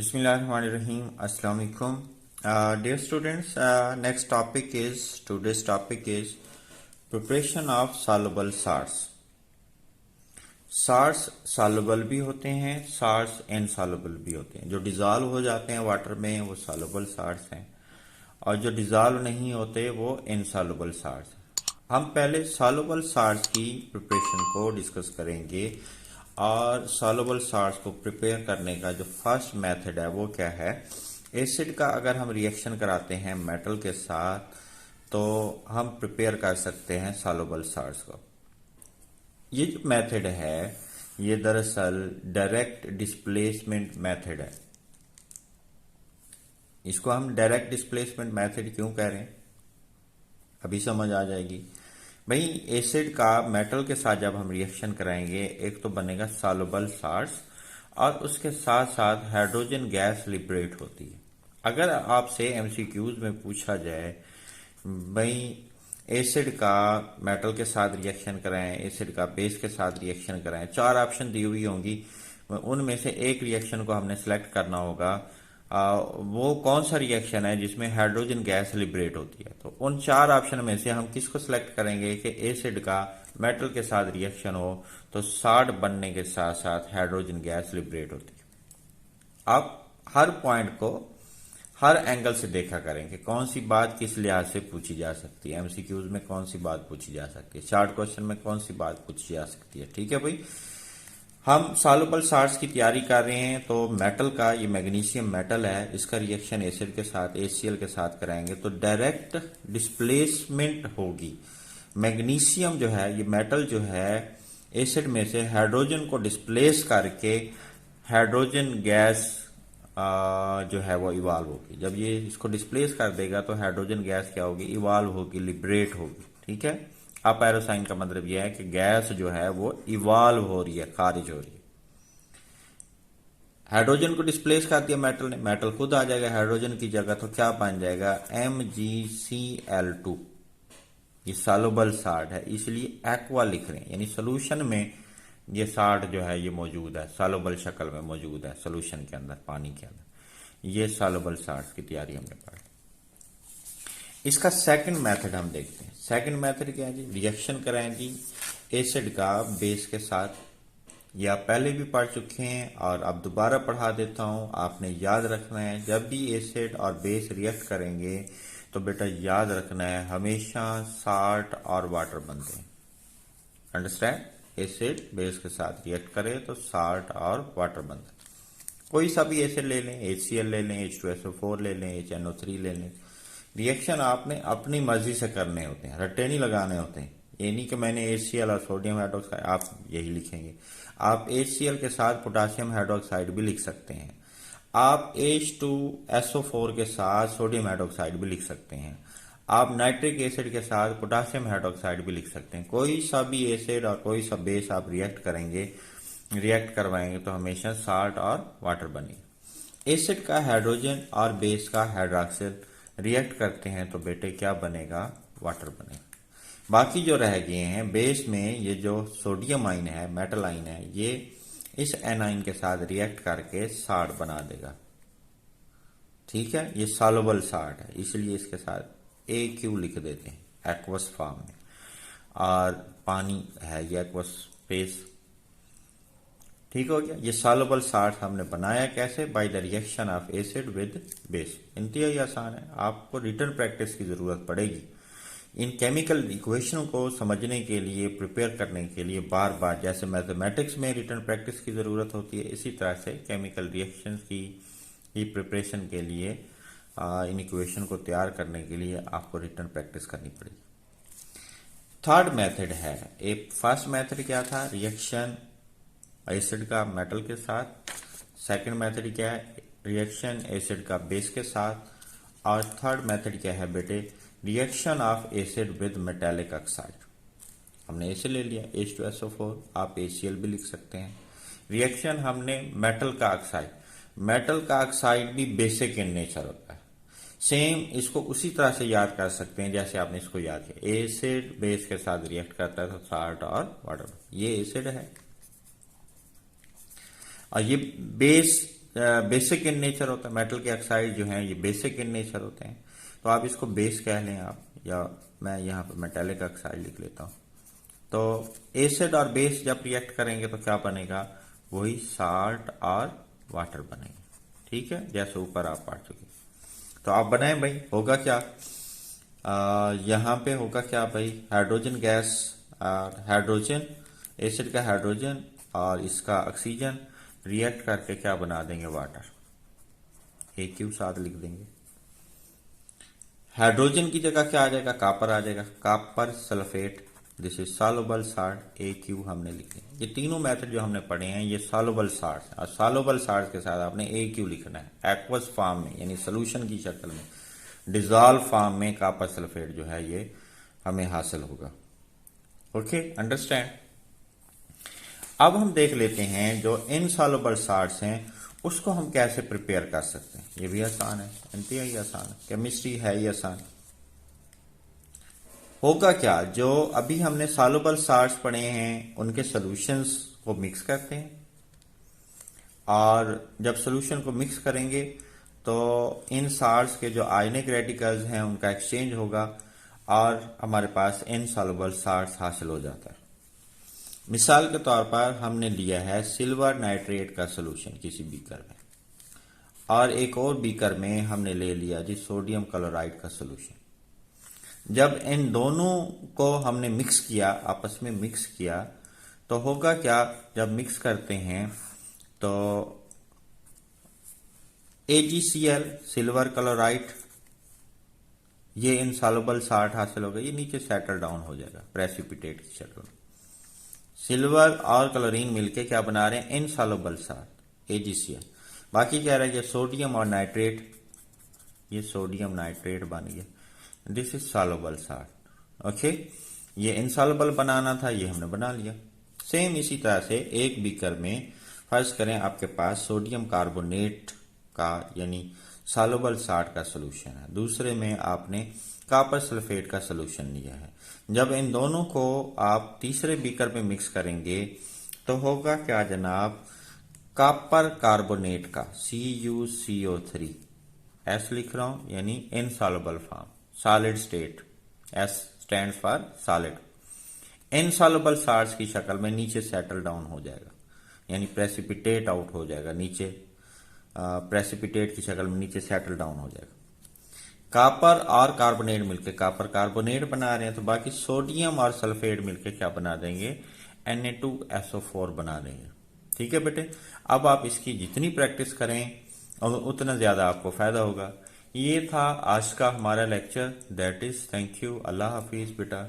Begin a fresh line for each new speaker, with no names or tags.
Bismillahirrahmanirrahim. Assalamu alaikum. Dear students, next topic is today's topic is preparation of soluble salts. salts soluble भी होते हैं, salts insoluble भी होते हैं. जो डिजॉल्व हो जाते हैं वाटर में वो soluble salts हैं और जो डिजॉल्व नहीं होते वो insoluble salts हैं. हम पहले soluble salts की प्रिपरेशन को डिस्कस करेंगे और सॉल्युबल साल्ट्स को प्रिपेयर करने का जो फर्स्ट मेथड है वो क्या है. एसिड का अगर हम रिएक्शन कराते हैं मेटल के साथ तो हम प्रिपेयर कर सकते हैं सॉल्युबल साल्ट्स को. ये जो मेथड है ये दरअसल डायरेक्ट डिस्प्लेसमेंट मेथड है. इसको हम डायरेक्ट डिस्प्लेसमेंट मेथड क्यों कह रहे हैं अभी समझ आ जाएगी. भाई एसिड का मेटल के साथ जब हम रिएक्शन कराएंगे एक तो बनेगा सॉल्युबल साल्ट्स और उसके साथ साथ हाइड्रोजन गैस लिबरेट होती है. अगर आपसे एमसीक्यूज में पूछा जाए भाई एसिड का मेटल के साथ रिएक्शन कराएं, एसिड का बेस के साथ रिएक्शन कराएं, चार ऑप्शन दी हुई होंगी, उनमें से एक रिएक्शन को हमने सेलेक्ट करना होगा. वो कौन सा रिएक्शन है जिसमें हाइड्रोजन गैस लिबरेट होती है. तो उन चार ऑप्शन में से हम किसको सिलेक्ट करेंगे कि एसिड का मेटल के साथ रिएक्शन हो तो साल्ट बनने के साथ साथ हाइड्रोजन गैस लिबरेट होती है. आप हर पॉइंट को हर एंगल से देखा करेंगे कौन सी बात किस लिहाज से पूछी जा सकती है, एमसीक्यूज में कौन सी बात पूछी जा सकती है, शॉर्ट क्वेश्चन में कौन सी बात पूछी जा सकती है. ठीक है भाई, हम सॉल्युबल साल्ट्स की तैयारी कर रहे हैं तो मेटल का ये मैग्नीशियम मेटल है, इसका रिएक्शन एसिड के साथ HCl के साथ कराएंगे तो डायरेक्ट डिस्प्लेसमेंट होगी. मैग्नीशियम जो है ये मेटल जो है एसिड में से हाइड्रोजन को डिस्प्लेस करके हाइड्रोजन गैस जो है वो इवॉल्व होगी. जब ये इसको डिस्प्लेस कर देगा तो हाइड्रोजन गैस क्या होगी, इवॉल्व होगी, लिबरेट होगी. ठीक है, अप एरो साइन का मतलब यह है कि गैस जो है वो इवॉल्व हो रही है, खारिज हो रही है. हाइड्रोजन को डिस्प्लेस कर दिया मेटल ने, मेटल खुद आ जाएगा हाइड्रोजन की जगह, तो क्या बन जाएगा MgCl2. ये सॉल्युबल साल्ट है इसलिए एक्वा लिख रहे हैं, यानी सोल्यूशन में ये साल्ट जो है ये मौजूद है, सॉल्युबल शक्ल में मौजूद है सोल्यूशन के अंदर, पानी के अंदर. ये सॉल्युबल साल्ट की तैयारी हमने पढ़ी. इसका सेकंड मेथड हम देखते हैं. सेकंड मेथड क्या है जी, रिएक्शन कराएं जी एसिड का बेस के साथ. ये आप पहले भी पढ़ चुके हैं और अब दोबारा पढ़ा देता हूं. आपने याद रखना है जब भी एसिड और बेस रिएक्ट करेंगे तो बेटा याद रखना है हमेशा साल्ट और वाटर बनते हैं. अंडरस्टैंड, एसिड बेस के साथ रिएक्ट करे तो साल्ट और वाटर बनता है. कोई सा भी एसिड ले लें, HCl ले लें, H2SO4 ले लें, HNO3 ले लें. रिएक्शन आपने अपनी मर्जी से करने होते हैं, रट्टे नहीं लगाने होते हैं. ये नहीं कि मैंने HCl और सोडियम हाइड्रोक्साइड, आप यही लिखेंगे. आप HCl के साथ पोटासियम हाइड्रोक्साइड भी लिख सकते हैं, आप H2SO4 के साथ सोडियम हाइड्रोक्साइड भी लिख सकते हैं, आप नाइट्रिक एसिड के साथ पोटासियम हाइड्रोक्साइड भी लिख सकते हैं. कोई सा भी एसिड और कोई सा बेस आप रिएक्ट करेंगे, रिएक्ट करवाएंगे तो हमेशा साल्ट और वाटर बनेगा. एसिड का हाइड्रोजन और बेस का हाइड्रोक्सिल रिएक्ट करते हैं तो बेटे क्या बनेगा, वाटर बनेगा. बाकी जो रह गए हैं बेस में, ये जो सोडियम आइन है, मेटल आइन है, ये इस एनाइन के साथ रिएक्ट करके साल्ट बना देगा. ठीक है, ये सॉल्युबल साल्ट है इसलिए इसके साथ AQ लिख देते हैं एक्वस फॉर्म में, और पानी है ये एक्वस फेस. ठीक हो गया. ये सॉल्युबल साल्ट हमने बनाया कैसे, by the reaction of acid with base. इंतहाई आसान है, आपको रिटन प्रैक्टिस की जरूरत पड़ेगी. इन केमिकल इक्वेशन को समझने के लिए, प्रिपेयर करने के लिए बार बार, जैसे मैथमेटिक्स में रिटन प्रैक्टिस की जरूरत होती है, इसी तरह से केमिकल रिएक्शंस की प्रिपरेशन के लिए, इन इक्वेशन को तैयार करने के लिए आपको रिटन प्रैक्टिस करनी पड़ेगी. थर्ड मेथड है, एक फर्स्ट मेथड क्या था, रिएक्शन एसिड का मेटल के साथ. सेकंड मेथड क्या है, रिएक्शन एसिड का बेस के साथ. और थर्ड मेथड क्या है बेटे, reaction of acid with metallic oxide. हमने एसिड ले लिया H2SO4, आप HCl भी लिख सकते हैं. रिएक्शन हमने मेटल का ऑक्साइड, मेटल का ऑक्साइड भी बेसिक इन नेचर होता है. सेम इसको उसी तरह से याद कर सकते हैं जैसे आपने इसको याद किया, एसिड बेस के साथ रिएक्ट करता है तो साल्ट और वाटर. ये एसिड है और ये बेस बेसिक इन नेचर होता है, मेटल के ऑक्साइड जो हैं ये बेसिक इन नेचर होते हैं, तो आप इसको बेस कह लें आप, या मैं यहाँ पर मेटेलिक ऑक्साइड लिख लेता हूँ। तो एसिड और बेस जब रिएक्ट करेंगे तो क्या बनेगा, वही साल्ट और वाटर बनेगा। ठीक है, जैसे ऊपर आप पढ़ चुके। तो आप बनाएं भाई, होगा क्या, यहाँ पे होगा क्या भाई, हाइड्रोजन गैस और हाइड्रोजन, एसिड का हाइड्रोजन और इसका ऑक्सीजन रिएक्ट करके क्या बना देंगे, वाटर। AQ साथ लिख देंगे। हाइड्रोजन की जगह क्या आ जाएगा, कापर आ जाएगा, copper sulphate, this is soluble salt, AQ हमने लिख दिया। ये तीनों मेथड जो हमने पढ़े हैं ये सॉल्युबल साल्ट, और सॉल्युबल साल्ट के साथ आपने AQ लिखना है एक्वस फॉर्म में, यानी सोल्यूशन की शक्ल में, डिजॉल्व फॉर्म में कापर सल्फेट जो है ये हमें हासिल होगा। Okay, understand. अब हम देख लेते हैं जो इनसॉल्युबल साल्ट्स हैं उसको हम कैसे प्रिपेयर कर सकते हैं। ये भी आसान है, इंतहाई आसान है, केमिस्ट्री है ही आसान। होगा क्या, जो अभी हमने सॉल्युबल साल्ट्स पढ़े हैं उनके सॉल्यूशंस को मिक्स करते हैं, और जब सॉल्यूशन को मिक्स करेंगे तो इन साल्ट्स के जो आयनिक रेडिकल्स हैं उनका एक्सचेंज होगा और हमारे पास इनसॉल्युबल साल्ट्स हासिल हो जाता है। मिसाल के तौर पर हमने लिया है सिल्वर नाइट्रेट का सॉल्यूशन किसी बीकर में, और एक और बीकर में हमने ले लिया जी सोडियम क्लोराइड का सॉल्यूशन। जब इन दोनों को हमने मिक्स किया, आपस में मिक्स किया, तो होगा क्या, जब मिक्स करते हैं तो AgCl सिल्वर क्लोराइड, ये इनसॉल्युबल साल्ट हासिल होगा, ये नीचे सेटल डाउन हो जाएगा प्रेसिपिटेट की शक्ल में। सिल्वर और क्लोरीन मिलके क्या बना रहे हैं, इनसॉल्युबल साल्ट AgCl। बाकी क्या रह गया, सोडियम और नाइट्रेट, ये सोडियम नाइट्रेट बन गया, this is soluble salt. Okay, ये इनसॉल्युबल बनाना था, ये हमने बना लिया। सेम इसी तरह से एक बीकर में फर्ज करें आपके पास सोडियम कार्बोनेट का यानी सॉल्युबल साल्ट का सॉल्यूशन है, दूसरे में आपने कॉपर सल्फेट का सॉल्यूशन लिया है। जब इन दोनों को आप तीसरे बीकर में मिक्स करेंगे तो होगा क्या जनाब, कॉपर कार्बोनेट का CuCO3, S लिख रहा हूं, यानी insoluble form, solid state, S stand for solid, insoluble salts की शक्ल में नीचे सेटल डाउन हो जाएगा, यानी प्रेसिपिटेट आउट हो जाएगा, नीचे प्रेसिपिटेट की शक्ल में नीचे सेटल डाउन हो जाएगा। कॉपर और कार्बोनेट मिलकर कॉपर कार्बोनेट बना रहे हैं, तो बाकी सोडियम और सल्फेट मिलकर क्या बना देंगे, Na2SO4 बना देंगे। ठीक है बेटे, अब आप इसकी जितनी प्रैक्टिस करें और उतना ज्यादा आपको फायदा होगा। ये था आज का हमारा lecture, that is, thank you, अल्लाह हाफिज बेटा।